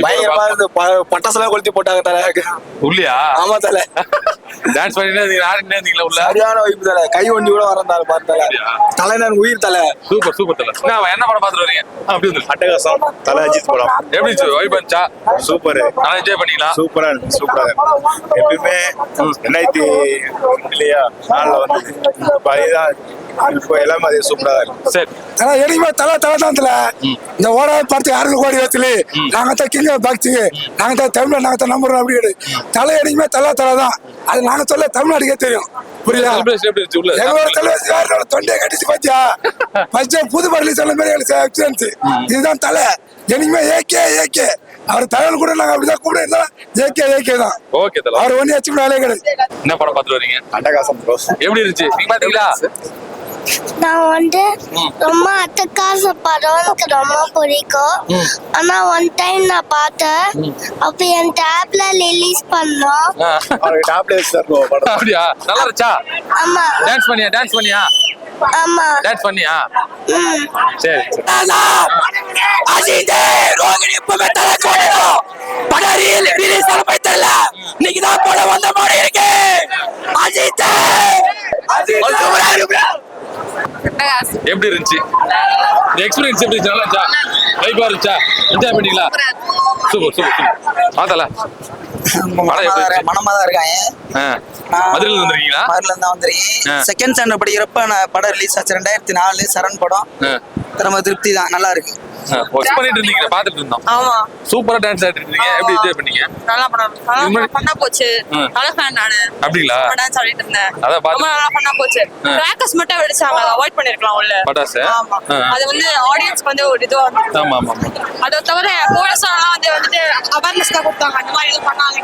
பயங்கரமா இருந்து பட்டாசுலாம் கொளுத்தி போட்டாங்க தலை. உள்ளியா? ஆமா தலை. டான்ஸ் பண்ணிட்டு ஆடினீங்களா உள்ள? சரியான வைப்பு தலை. கை ஒண்டி கூட வரந்தாரு பார்த்தல. தலை நான் உயிர் தலை. சூப்பர் சூப்பர் தலை. என்ன படம் பார்த்துட்டு வரீங்க? அப்படி வந்து அட்டகாசம் தலை அஜித் படம் எப்படி இருந்துச்சு? வைப் இருந்துச்சா? சூப்பர். நல்லா என்ஜாய் பண்ணீங்களா? சூப்பரா சூப்பரா எப்பயுமே 2004 வந்து இப்போ எல்லாமே அதே சூப்பரா இருக்கு. சரி தலை எடிமே தலை தான் தலை. இந்த ஓடாத பார்த்து 6 கோடி வச்சுல நாங்க தான் கிங்க பாக்ஸு, நாங்க தான் தமிழ்ல நாங்க தான் நம்புறோம் அப்படி தலை எடிமே தலை தான். அது நாங்க சொல்ல தமிழ்நாட்டுக்கே தெரியும். புரியுதா? எப்படி இருந்துச்சு உள்ள? எங்களோட தலைவர் யாரோட தொண்டையை கட்டிச்சு பாத்தியா? ஃபர்ஸ்ட் புது பள்ளி சொல்ல மாதிரி எக்ஸ்பீரியன்ஸ் இதுதான் தலை. இனிமே ஏகே அவர் தலைவர் கூட நாங்க அப்படிதான் கூப்பிடுறோம். ஏகே தான். ஓகே தலை. அவர் ஒண்ணு வச்சு வேலையே கிடையாது. என்ன படம் பார்த்துட்டு வரீங்க? அட்டகாசம் ப்ரோ. எப்படி இருந்துச்சு? நீங்க பாத்தீங்களா? நான் வந்து ரொம்ப அட்டகாச படம் எனக்கு ரொம்ப பிடிக்கும். ஆனா ஒன் டைம் நான் பார்த்தேன். அப்ப என் டேப்ல ரிலீஸ் பண்ணோம். அவருக்கு டாப்லேட் சார் படம். அப்படியா? நல்லா இருந்துச்சா? ஆமா டான்ஸ் பண்ணியா? ஆமா டான்ஸ் பண்ணியா? சரி அஜித் ரோகிணி இப்பவே தலை போடணும். படம் ரிலீஸ் ஆன போய் தெரியல. இன்னைக்கு தான் போட வந்த மாதிரி இருக்கு. அஜித் எப்படி இருந்துச்சு? எக்ஸ்பீரியன்ஸ் எப்படி இருந்துச்சு? நல்லா இருந்துச்சா? வைப்பா இருந்துச்சா? என்ஜாய் பண்ணீங்களா? சூப்பர் பார்த்தல மனமா தான் இருக்காங்க. மதுரையில வந்துருக்கீங்களா? மதுரையில இருந்தா வந்துருக்கேன். செகண்ட் ஸ்டாண்டர்ட் படிக்கிறப்ப நான் படம் ரிலீஸ் ஆச்சு 2004 சரண் படம். ரொம்ப திருப்தி தான், நல்லா இருக்கு. ஒர்க் பண்ணிட்டு இருந்தீங்க, பாத்துட்டு இருந்தோம். ஆமா சூப்பரா டான்ஸ் ஆடிட்டு இருந்தீங்க. எப்படி என்ஜாய் பண்ணீங்க? நல்லா படம் பண்ணா போச்சு. நல்ல ஃபேன் நானு. அப்படிங்களா? டான்ஸ் ஆடிட்டு இருந்தேன். அத பாத்து ரொம்ப நல்லா பண்ணா போச்சு. கிராக்கர்ஸ் மட்டும் வெடிச்சாங்க, அத அவாய்ட் பண்ணிருக்கலாம் உள்ள. பட்டாசு. ஆமா அது வந்து ஆடியன்ஸ்க்கு வந்து ஒரு இதுவா இருந்துச்சு. ஆமா அத தவிர போலீஸ்லாம் வந்துட்டு அவேர்னஸ் தான் கொடுத்தாங்க. அந்த மாதிரி எதுவும் பண்ணாங்க.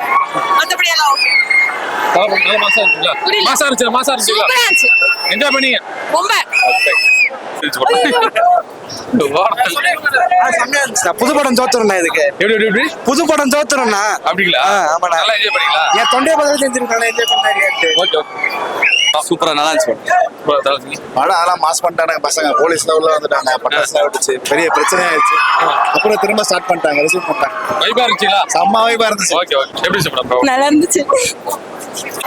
மத்தபடி எல்லாம் ஓகே. நல்ல மாசா இருக்குல்ல? மாசா இருந்துச்சு. சூப்பரா இருந்துச்சு. என்ஜாய் பண்ணீங்க ரொம்ப புது படம் தோத்துறேன் இதுக்கு. எப்படி புது படம் தோத்துறேன்னா அப்படிங்களா? ஆமா நல்லா என்ஜாய் பண்ணீங்களா? என் தொண்டையை பதில் செஞ்சிருக்காங்க. என்ஜாய் பண்ணாரு. ஓகே சூப்பரா நல்லா இருந்துச்சு. படம் அதெல்லாம் மாஸ் பண்ணிட்டாங்க பசங்க. போலீஸ்ல உள்ள வந்துட்டாங்க, பட்டாசுலாம் வெடிச்சு பெரிய பிரச்சனை ஆயிடுச்சு. அப்புறம் திரும்ப ஸ்டார்ட் பண்ணிட்டாங்க, ரிசீவ் பண்ணிட்டாங்க. வைபா இருந்துச்சுங்களா? செம்ம வைபா இருந்துச்சு. ஓகே எப்படி இருந்துச்சு படம்? நல்லா இருந்துச்சு.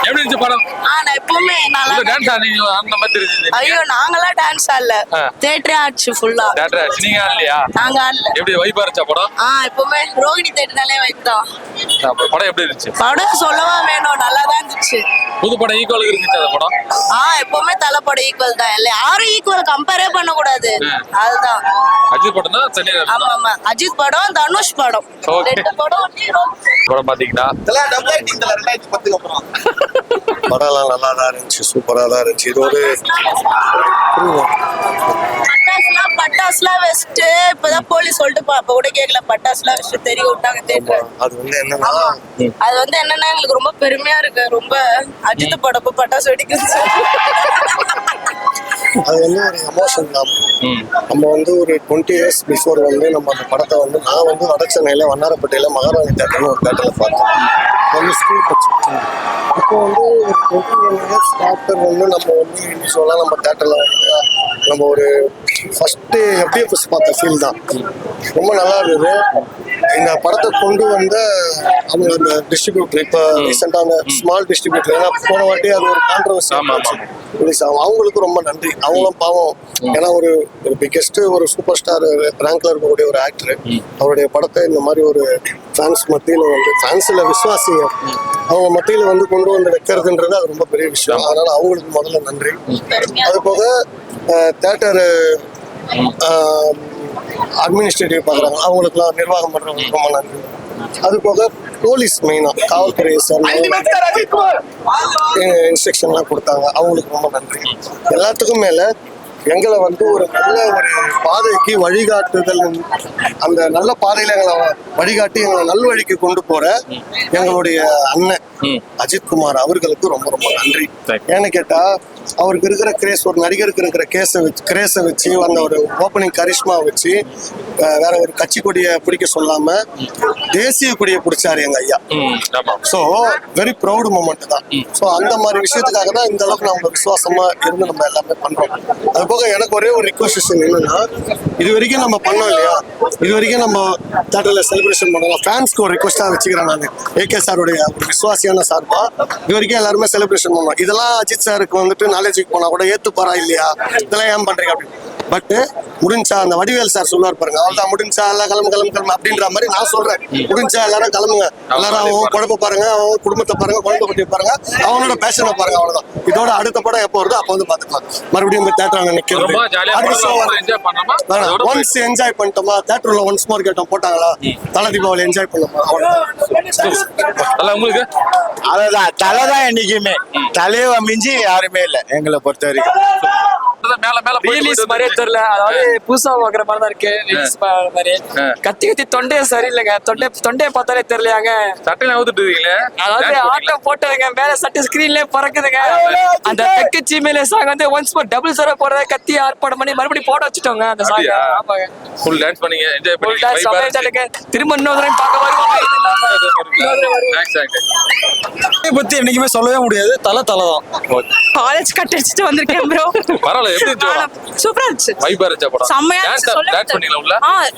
எப்படி இருந்துச்சு படம்? நான் எப்பவுமே நல்லா டான்ஸ் ஆடுறீங்க அந்த மாதிரி இருந்துச்சு. ஐயோ நாங்களாம் டான்ஸ் ஆடல, தியேட்டரே ஆச்சு ஃபுல்லா. தியேட்டர் ஆச்சு. நீங்க ஆடலையா? நாங்க ஆடல. எப்படி வைபா இருந்துச்சா படம்? எப்பவுமே ரோகிணி தியேட்டர்னாலே வைப் தான். படம் எப்படி இருந்துச்சு? படம் சொல்லவா வேணும், நல்லா தான் இருந்துச்சு. புது படம் ஈக்குவலுக்கு இருந்துச்சு அந்த படம்? எப்பவுமே தலை படம் ஈக்குவல் தான். இல்ல யாரும் ஈக்குவல் கம்பேரே பண்ண கூடாது. அதுதான் அஜித் படம் தான் தனியா. ஆமா அஜித் படம், தனுஷ் படம், ரெண்டு படம் படம் பாத்தீங்கன்னா டபுள் ஆக்டிங் 2010 அப்புறம் படம்லாம் நல்லா தான் இருந்துச்சு, சூப்பரா தான் இருந்துச்சு. இது ஒரு பட்டாசுலாம் வச்சுட்டு இப்பதான் போலீஸ் சொல்லிட்டு அப்ப கூட கேட்கல. பட்டாசுலாம் வச்சுட்டு தெரிய விட்டாங்க தேட்டர். அது வந்து என்னன்னா எங்களுக்கு ரொம்ப பெருமையா இருக்கு. ரொம்ப அஜித் படப்ப பட்டாசு வெடிக்கிறது அது வந்து ஒரு எமோஷன் தான். நம்ம வந்து ஒரு 20 years பிஃபோர் வந்து நம்ம அந்த படத்தை வந்து நான் வந்து வடச்சென்னையில வண்ணாரப்பேட்டையில மகாராணி தேட்டர்னு ஒரு தேட்டர்ல பார்த்தேன். வந்து ஸ்கூல் படிச்சுட்டு இப்போ வந்து ஒரு 21 years ஆஃப்டர் வந்து நம்ம வந்து யூஸ்வலாக நம்ம தேட்டர்ல வந்து நம்ம ஒரு ஃபர்ஸ்ட் எஃப்டிஎஃப்எஸ் பார்த்த ஃபீல் தான். ரொம்ப நல்லா இருந்தது. இந்த படத்தை கொண்டு வந்த அவங்க அந்த டிஸ்ட்ரிபியூட்டர், இப்போ ரீசெண்டாக அந்த ஸ்மால் டிஸ்ட்ரிபியூட்டர், ஏன்னா போன வாட்டி அது ஒரு கான்ட்ரவர்சி ரிலீஸ் ஆகும். அவங்களுக்கு ரொம்ப நன்றி. அவங்களும் பாவம், ஏன்னா ஒரு பிக்கெஸ்ட் ஒரு சூப்பர் ஸ்டார் ரேங்க்ல இருக்கக்கூடிய ஒரு ஆக்டர் அவருடைய படத்தை இந்த மாதிரி ஒரு ஃபேன்ஸ் மத்தியில் வந்து ஃபேன்ஸில் விசுவாசிங்க அவங்க மத்தியில் வந்து கொண்டு வந்து வைக்கிறதுன்றது அது ரொம்ப பெரிய விஷயம். அதனால அவங்களுக்கு முதல்ல நன்றி. அது போக தேட்டர் அட்மினிஸ்ட்ரேட்டிவ் பார்க்குறாங்க, அவங்களுக்குலாம் நிர்வாகம் பண்ணுறவங்களுக்கு ரொம்ப நன்றி. அது போக போலீஸ் மெயினாக காவல்துறை சார் இன்ஸ்ட்ரக்ஷன்லாம் கொடுத்தாங்க, அவங்களுக்கு ரொம்ப நன்றி. எல்லாத்துக்கும் மேலே எங்களை வந்து ஒரு நல்ல ஒரு பாதைக்கு வழிகாட்டுதல், அந்த நல்ல பாதையில எங்களை வழிகாட்டி எங்களை நல்வழிக்கு கொண்டு போற எங்களுடைய அண்ணன் அஜித் குமார் அவர்களுக்கு ரொம்ப ரொம்ப நன்றி. ஏன்னு கேட்டா அவருக்கு இருக்கிற கிரேஸ், ஒரு நடிகருக்கு இருக்கிற கிரேஸை வச்சு அந்த ஒரு ஓப்பனிங் கரிஷ்மா வச்சு வேற ஒரு கட்சி கொடியை பிடிக்க சொல்லாம தேசிய கொடியை பிடிச்சாரு எங்க ஐயா. ஸோ வெரி ப்ரௌட் மூமெண்ட் தான். ஸோ அந்த மாதிரி விஷயத்துக்காக தான் இந்த அளவுக்கு நம்ம விசுவாசமா இருந்து நம்ம எல்லாமே பண்றோம். அது போக எனக்கு ஒரே ஒரு ரிக்வஸ்ட் என்னன்னா, இது வரைக்கும் நம்ம பண்ணோம் இல்லையா, இது வரைக்கும் நம்ம தேட்டர்ல செலிப்ரேஷன் பண்ணலாம். ஃபேன்ஸ்க்கு ஒரு ரிக்வஸ்டா வச்சுக்கிறேன் நான், ஏகே சாருடைய ஒரு விசுவாசியான சார்பா. இது வரைக்கும் எல்லாருமே செலிப்ரேஷன் பண்ணோம். இதெல்லாம் அஜித் சாருக்கு வந்துட்டு நாலேஜுக்கு போனா கூட ஏத்துப்பாரா இல்லையா, இதெல்லாம் ஏன் பண்றீங்க அப்படின்னு. பட் முடிஞ்சா அந்த வடிவேல் சார் சொல்லுவார் பாருங்க, அவ்வளவுதான் முடிஞ்சா எல்லாம் கிளம்பு அப்படின்ற மாதிரி நான் சொல்றேன். முடிஞ்சா எல்லாரும் கிளம்புங்க, எல்லாரும் அவன் குழப்ப பாருங்க, அவன் குடும்பத்தை பாருங்க, குழந்தை குட்டி பாருங்க, அவனோட பேஷனை பாருங்க, அவ்வளவுதான். இதோட அடுத்த படம் எப்போ வருதோ அப்போ வந்து பாத்துக்கலாம். மறுபடியும் தேட்டர் நிக்கிறது ஒன்ஸ் என்ஜாய் பண்ணிட்டோமா, தேட்டர்ல ஒன்ஸ் மோர் கேட்டோம் போட்டாங்களா, தலை தீபாவளி என்ஜாய் பண்ணோமா, உங்களுக்கு அதான் தலைதான் என்னைக்குமே, தலையை மிஞ்சி யாருமே இல்லை எங்களை பொறுத்த வரைக்கும். மேல மேல ரிலீஸ் மாதிரியே தெரியல, அதாவது புதுசா பாக்குற மாதிரி தான் இருக்கு. ரிலீஸ் மாதிரி கத்தி கத்தி தொண்டையே சரியில்லைங்க, தொண்டையை பார்த்தாலே தெரியலையாங்க. சட்டையில ஊத்துட்டு இருக்கீங்களே, அதாவது ஆட்டம் போட்டதுங்க, மேல சட்டை ஸ்கிரீன்லயே பறக்குதுங்க. அந்த தெக்கச்சி மேலே சாங் வந்து ஒன்ஸ் மோர் டபுள் சரா போடுறத கத்தி ஆர்ப்பாட்டம் பண்ணி மறுபடியும் போட வச்சுட்டோங்க அந்த சாங். ஆமாங்க, ஃபுல் டான்ஸ் பண்ணீங்க, என்ஜாய் பண்ணீங்க. திரும்ப இன்னொரு தடவை பார்க்க வருவாங்க. பத்தி என்னைக்குமே சொல்லவே முடியாது, தலை தான். காலேஜ் கட் அடிச்சுட்டு வந்திருக்கேன் ப்ரோ. பரவாயில்ல, எப்படி இருந்துச்சு? சூப்பரா இருந்துச்சு, வைபா இருந்துச்சா படம்? செம்மையா டான்ஸ் பண்ணீங்களா உள்ள?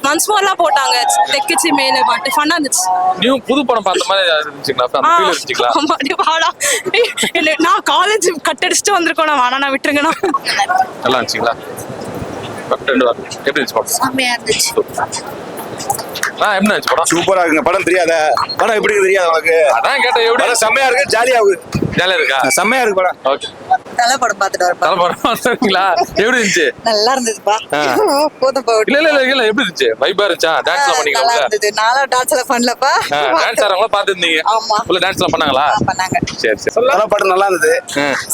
ஒன்ஸ் மோர்லாம் போட்டாங்க, தெக்கச்சி மேல பாட்டு ஃபன்னா இருந்துச்சு. நியூ புது படம் பார்த்த மாதிரி இருந்துச்சுங்களா? அந்த ஃபீல் இருந்துச்சுங்களா? ஆமா, நீ வாடா. நான் காலேஜ் கட் அடிச்சுட்டு வந்திருக்கோம், நான் வேணா விட்டுருங்கண்ணா. நல்லா இருந்துச்சுங்களா? எப்படி இருந்துச்சு படம்? செம்மையா இருந்துச்சு. எப்படி இருந்துச்சு படம்? சூப்பரா இருக்குங்க. படம் தெரியாத படம் எப்படி இருக்கு தெரியாது உனக்கு? அதான் கேட்டேன், எப்படி படம் செம்மையா இருக்கு, ஜாலியா இருக்கு. ஜாலியா இருக்கா? செம்மையா இருக்கு படம். ஓகே, தலை படம் பார்த்துட்டு வரப்பா. தலை படம் பார்த்தீங்களா? எப்படி இருந்துச்சு? நல்லா இருந்ததுப்பா. போதும் இல்ல எப்படி இருந்துச்சு? வைபா இருந்துச்சா? டான்ஸ் எல்லாம் பண்ணீங்களா? நல்லா இருந்தது. நானும் டான்ஸ் எல்லாம் பண்ணலப்பா. டான்ஸ் ஆடுறவங்கள பாத்துருந்தீங்க? ஆமா. உள்ள டான்ஸ் எல்லாம் பண்ணாங்களா? பண்ணாங்க. சரி சரி. தலை படம் நல்லா இருந்தது.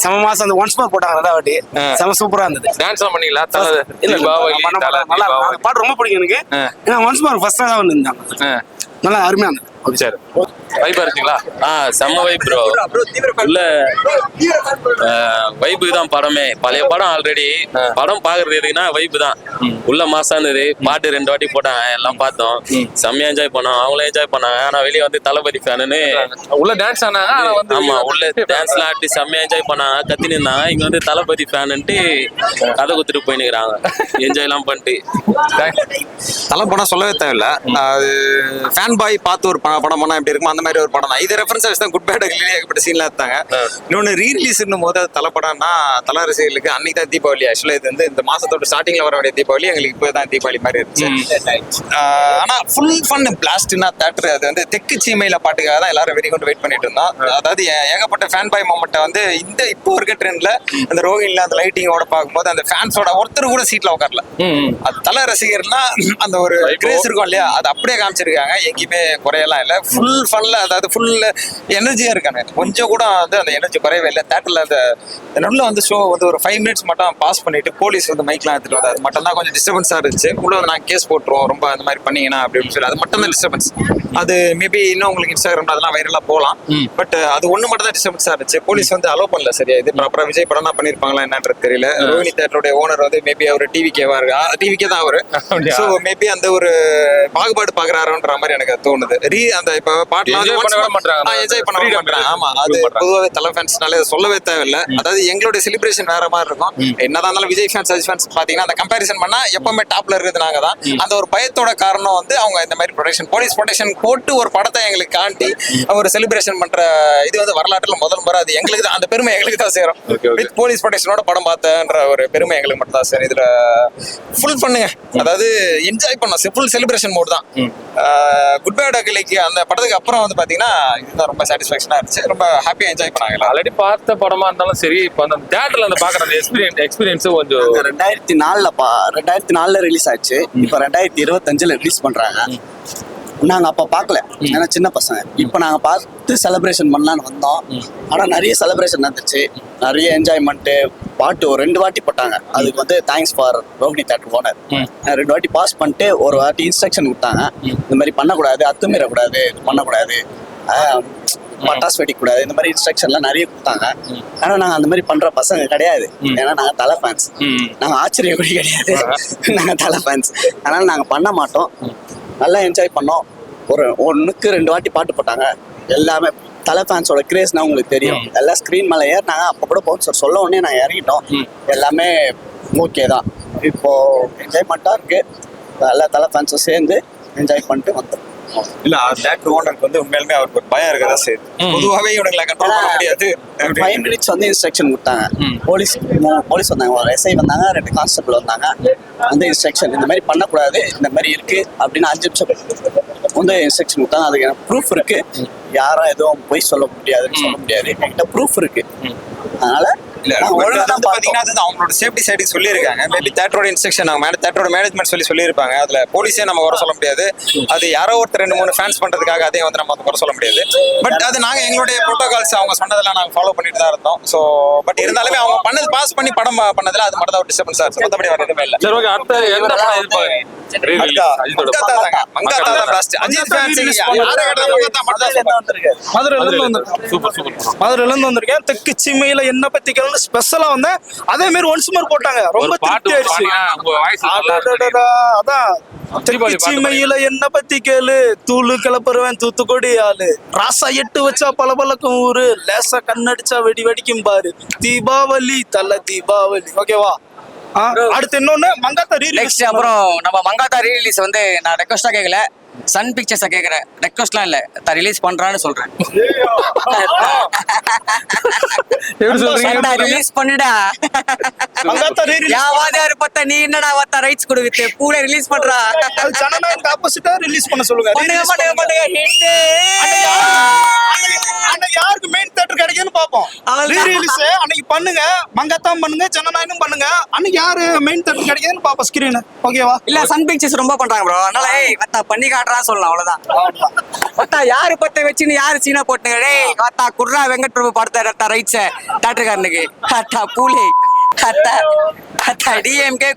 செம மாசம் அந்த ஒன்ஸ் மோர் போட்டாங்க, ரெண்டாவது வாட்டி செம சூப்பரா இருந்தது. டான்ஸ் எல்லாம் பண்ணீங்களா? தலை இல்ல தீபாவளி, தலை நல்லா தீபாவளி. அந்த பாட்டு ரொம்ப பிடிக்கும் எனக்கு. ஏன்னா ஒன்ஸ் மோர் ஃபர்ஸ்ட் தான் வந்திருந்தாங்க, நல்லா அருமையா இருந்தது. சரி, வைபா இருந்துச்சுங்களா? செம்ம வைப் ப்ரோ. உள்ள வைப்பு தான் படமே. பழைய படம் ஆல்ரெடி. படம் பாக்குறது எதுக்குன்னா வைப்பு தான். உள்ள மாசா இருந்தது. பாட்டு 2 வாட்டி போட்டாங்க, எல்லாம் பார்த்தோம். செம்மையா என்ஜாய் பண்ணோம், அவங்களும் என்ஜாய் பண்ணாங்க. ஆனா வெளியே வந்து தளபதி ஃபேனுன்னு உள்ள டான்ஸ் ஆனாங்க. ஆனா வந்து ஆமா, உள்ள டான்ஸ்லாம் ஆடி செம்மையா என்ஜாய் பண்ணாங்க, கத்தின்னு இருந்தாங்க. இங்க வந்து தளபதி ஃபேனுன்ட்டு கதை குத்துட்டு போயினுக்கிறாங்க, என்ஜாய் எல்லாம் பண்ணிட்டு. தலை படம் சொல்லவே தேவையில்ல. அது ஃபேன் பாய் பார்த்து ஒரு படம் பண்ணா எப்படி இருக்குமோ அந்த மாதிரி ஒரு படம் தான். இது ரெஃபரன்ஸ் வச்சு தான் குட் பேட் அக்லிலே ஏகப்பட்ட சீன்லாம் எடுத்தாங்க. இன்னொன்று ரீரிலீஸ்னும் போது அது தலை படம்னா தலை ரசிகர்களுக்கு அன்னைக்கு தான் தீபாவளி. ஆக்சுவலாக இது வந்து இந்த மாசத்தோட ஸ்டார்டிங்ல வர வேண்டிய தீபாவளி எங்களுக்கு இப்போ தான் தீபாவளி மாதிரி இருந்துச்சு. ஆனா ஃபுல் ஃபன் பிளாஸ்ட்னா தேட்டர் அது வந்து தெற்கு சீமையில பாட்டுக்காக தான் எல்லாரும் வெறி கொண்டு வெயிட் பண்ணிட்டு இருந்தோம். அதாவது ஏகப்பட்ட ஃபேன் பாய் மொமெண்ட்டை வந்து இந்த இப்போ இருக்க ட்ரெண்ட்ல அந்த ரோகிங்ல அந்த லைட்டிங்கோட பார்க்கும்போது அந்த ஃபேன்ஸோட ஒருத்தர் கூட சீட்ல உட்காரல. அது தலை ரசிகர்னா அந்த ஒரு கிரேஸ் இருக்கும் இல்லையா, அது அப்படியே காமிச்சிருக்காங்க. எங்கேயுமே குறையெல்லாம் இல்லை. ஃபுல் ஃபன்ல, அதாவது ஃபுல் எனர்ஜியா இருக்காங்க. கொஞ்சம் கூட வந்து அந்த எனர்ஜி குறையவே இல்லை. தேட்டர்ல அந்த நடுவில் வந்து ஷோ வந்து ஒரு 5 minutes மட்டும் பாஸ் பண்ணிட்டு போலீஸ் வந்து மைக்லாம் எடுத்துட்டு வந்து அது மட்டும் தான் கொஞ்சம் டிஸ்டர்பன்ஸா இருந்துச்சு. உள்ள வந்து நாங்கள் கேஸ் போட்டுருவோம் ரொம்ப அந்த மாதிரி பண்ணீங்கன்னா அப்படின்னு சொல்லி, அது மட்டும் தான் டிஸ்டர்பன்ஸ். அது மேபி இன்னும் உங்களுக்கு இன்ஸ்டாகிராம்ல அதெல்லாம் வைரலா போகலாம். பட் அது ஒண்ணு மட்டும் தான் டிஸ்டர்பன்ஸா இருந்துச்சு. போலீஸ் வந்து அலோ பண்ணல. சரியா, இது ப்ராப்பரா விஜய் படம் தான் பண்ணிருப்பாங்களா என்னன்றது தெரியல. ரோஹினி தேட்டருடைய ஓனர் வந்து மேபி அவர் டிவிக்கேவா இருக்கா, டிவிக்கே தான் அவரு. ஸோ மேபி அந்த ஒரு பாகுபாடு பாக்குறாருன்ற மாதிரி எனக்கு தோணுது. அந்த இப்ப பாட்டுலாம் என்ஜாய் பண்ண மாட்டாங்க. ஆமா, அது பொதுவாகவே தலை ஃபேன்ஸ்னாலே சொல்லவே தேவையில்லை. அதாவது எங்களுடைய செலிப்ரேஷன் வேற மாதிரி இருக்கும். என்னதான் இருந்தாலும் விஜய் ஃபேன்ஸ் அஜித் ஃபேன்ஸ் பாத்தீங்கன்னா அந்த கம்பேரிசன் பண்ணா எப்பவுமே டாப்ல இருக்குது நாங்க தான். அந்த ஒரு பயத்தோட காரணம் வந்து அவங்க இந்த மாதிரி ப்ரொடெக்ஷன், போலீஸ் ப்ரொடெக்ஷன் போட்டு ஒரு படத்தை எங்களுக்கு காட்டி ஒரு செலிப்ரேஷன் பண்ற இது வந்து வரலாற்றுல முதல் முறை. அது எங்களுக்கு தான், அந்த பெருமை எங்களுக்கு தான் சேரும். வித் போலீஸ் ப்ரொடெக்ஷனோட படம் பார்த்தன்ற ஒரு பெருமை எங்களுக்கு மட்டும் தான் சேரும். இதுல ஃபுல் பண்ணுங்க, அதாவது என்ஜாய் பண்ணோம். ஃபுல் செலிப்ரேஷன் மோட் தான். குட் பேட் அக்லிக்கு அந்த படத்துக்கு அப்புறம் வந்து பாத்தீங்கன்னா இதுதான் ரொம்ப சாட்டிஸ்ஃபேக்ஷனா இருந்துச்சு. ரொம்ப ஹாப்பியா என்ஜாய் பண்ணாங்க. ஆல்ரெடி பார்த்த படமா இருந்தாலும் சரி, இப்போ அந்த தியேட்டர்ல அந்த பாக்குற அந்த எக்ஸ்பீரியன்ஸ் கொஞ்சம் 2004 ரிலீஸ் ஆச்சு. இப்போ 2025 ரிலீஸ் பண்றாங்க. நாங்க அப்ப பார்க்கல, ஏன்னா சின்ன பசங்க. இப்போ நாங்க பார்த்து செலிப்ரேஷன் பண்ணலான்னு வந்தோம். ஆனா நிறைய செலிப்ரேஷன் நடந்துச்சு, நிறைய என்ஜாய்மெண்ட். பாட்டு ஒரு 2 வாட்டி போட்டாங்க. அதுக்கு வந்து thanks for Rohini theatre owner. 2 வாட்டி பாஸ் பண்ணிட்டு ஒரு வாட்டி இன்ஸ்ட்ரக்ஷன் கொடுத்தாங்க. இந்த மாதிரி பண்ணக்கூடாது, அத்துமீறக்கூடாது, இது பண்ணக்கூடாது, பட்டாசு வெடிக்கூடாது, இந்த மாதிரி இன்ஸ்ட்ரக்ஷன்லாம் நிறைய கொடுத்தாங்க. ஆனா நாங்க அந்த மாதிரி பண்ற பசங்க கிடையாது. ஏன்னா நாங்க தலை ஃபேன்ஸ். நாங்க ஆச்சரிய கூட கிடையாது, நாங்க தலை ஃபேன்ஸ். அதனால நாங்க பண்ண மாட்டோம். நல்லா என்ஜாய் பண்ணோம். ஒரு 1க்கு 2 வாட்டி பாட்டு போட்டாங்க. எல்லாமே தலை ஃபேன்ஸோட கிரேஸ்னா உங்களுக்கு தெரியும். எல்லாம் ஸ்கிரீன் மேலே ஏறினாங்க. அப்போ கூட பவுன்சர் சொல்ல உடனே நாங்கள் இறங்கிட்டோம். எல்லாமே ஓகே தான். இப்போ என்ஜாய்மெண்ட்டாக இருக்கு. எல்லா தலை ஃபேன்ஸும் சேர்ந்து என்ஜாய் பண்ணிட்டு வந்தோம். இல்ல தேட்டர் ஓனருக்கு வந்து உண்மையிலுமே அவருக்கு ஒரு பயம் இருக்கதான் செய்யுது. பொதுவாகவே இவங்களை கண்ட்ரோல் பண்ண முடியாது. 5 minutes வந்து இன்ஸ்ட்ரக்ஷன் கொடுத்தாங்க. போலீஸ் வந்தாங்க, ஒரு எஸ்ஐ வந்தாங்க, 2 கான்ஸ்டபிள் வந்தாங்க. வந்து இன்ஸ்ட்ரக்ஷன் இந்த மாதிரி பண்ணக்கூடாது, இந்த மாதிரி இருக்கு அப்படின்னு 5 நிமிஷம் வந்து இன்ஸ்ட்ரக்ஷன் கொடுத்தாங்க. அதுக்கு எனக்கு ப்ரூஃப் இருக்கு. யாரும் எதுவும் பொய் சொல்ல முடியாதுன்னு சொல்ல முடியாது. என்கிட்ட ப்ரூஃப் இருக்கு. அதனால இல்ல பாத்தீங்கன்னா அது அவங்களோட சேஃப்டி சைடுக்கு சொல்லியிருக்காங்க. மேபி தேட்டரோட இன்ஸ்ட்ரக்ஷன் தேட்டரோட மேனேஜ்மெண்ட் சொல்லியிருப்பாங்க. அதுல போலீஸே நம்ம வர சொல்ல முடியாது. அது யாரோ ஒருத்தர் 2-3 ஃபேன்ஸ் பண்றதுக்காக அதே வந்து நம்ம வர சொல்ல முடியாது. பட் அது நாங்க எங்களுடைய ப்ரோட்டோகால்ஸ் அவங்க சொன்னதெல்லாம் நாங்க ஃபாலோ பண்ணிட்டு தான் இருந்தோம். ஸோ பட் இருந்தாலுமே அவங்க பண்ணது பாஸ் பண்ணி படம் பண்ணதுல அது மட்டும் தான் டிஸ்டர்பன்ஸா இருக்கு. மற்றபடி வேற எதுவுமே இல்லை. சரி ஓகே, அடுத்த எந்த படம் எதிர்பார்க்கறீங்க? மங்காத்தா தான் லாஸ்ட். அஜித் ஃபேன்ஸ் யாரை கேட்டாலும் மங்காத்தா மட்டும் தான் சொல்றாங்க. Super super. மதுரையில இருந்து வந்திருக்கேன். தெற்கு சீமையில என்ன பத்தி கேள்வி ஸ்பெஷலா வந்தேன். அதே மாதிரி ஒன்ஸ் மோர் போட்டாங்க. ரொம்ப திருப்தி ஆயிடுச்சு. அதான் தெற்கு சீமையில என்ன பத்தி கேளு, தூளு கிளப்புறவன் தூத்துக்குடி ஆளு, ராசா 8 வச்சா பளபளக்கும் ஊரு, லேசா கண்ணடிச்சா வெடி வெடிக்கும் பாரு, தீபாவளி தல தீபாவளி. ஓகேவா? அடுத்து இன்னொன்னு மங்காத்தா நெக்ஸ்ட் அப்புறம் நம்ம மங்காத்தா ரீரிலீஸ் வந்து நான் ரெக்வஸ்டா கேட்கல, சன் பிக்சர்ஸை கேட்குறேன். ரெக்வஸ்ட்லாம் இல்லை, ரிலீஸ் பண்றான்னு சொல்றேன். ரிலீஸ் பண்ணுடா. யாவாதாரு பார்த்தா நீ என்னடா பார்த்தா ரைட்ஸ் கொடுக்குது பூரே ரிலீஸ் பண்றா. ஜனநாயக ஆப்போசிட்டா ரிலீஸ் பண்ண சொல்லுங்க. யாருக்கு மெயின் தியேட்டர் கிடைக்குன்னு பாப்போம். ரீரிலீஸ் அன்னைக்கு பண்ணுங்க, மங்காத்தாம் பண்ணுங்க, ஜனநாயகம் பண்ணுங்க. அன்னைக்கு யாரு மெயின் தியேட்டர் கிடைக்குதுன்னு பாப்போம் ஸ்கிரீன். ஓகேவா? இல்ல சன் பிக்சர்ஸ் ரொம்ப பண்றாங்க ப்ரோ. அதனால கத்தா பண்ணி காட்டுறான்னு சொல்லலாம். அவ்வளவுதான். கத்தா யாரு பத்த வச்சுன்னு யாரு சீனா போட்டுங்க. டேய் கத்தா குர்ரா வெங்கட் பிரபு படத்தை ரைட்ஸ் தியேட்டர்காரனுக்கு கத்தா பூலே கத்தா கத்தா டிஎம்கே.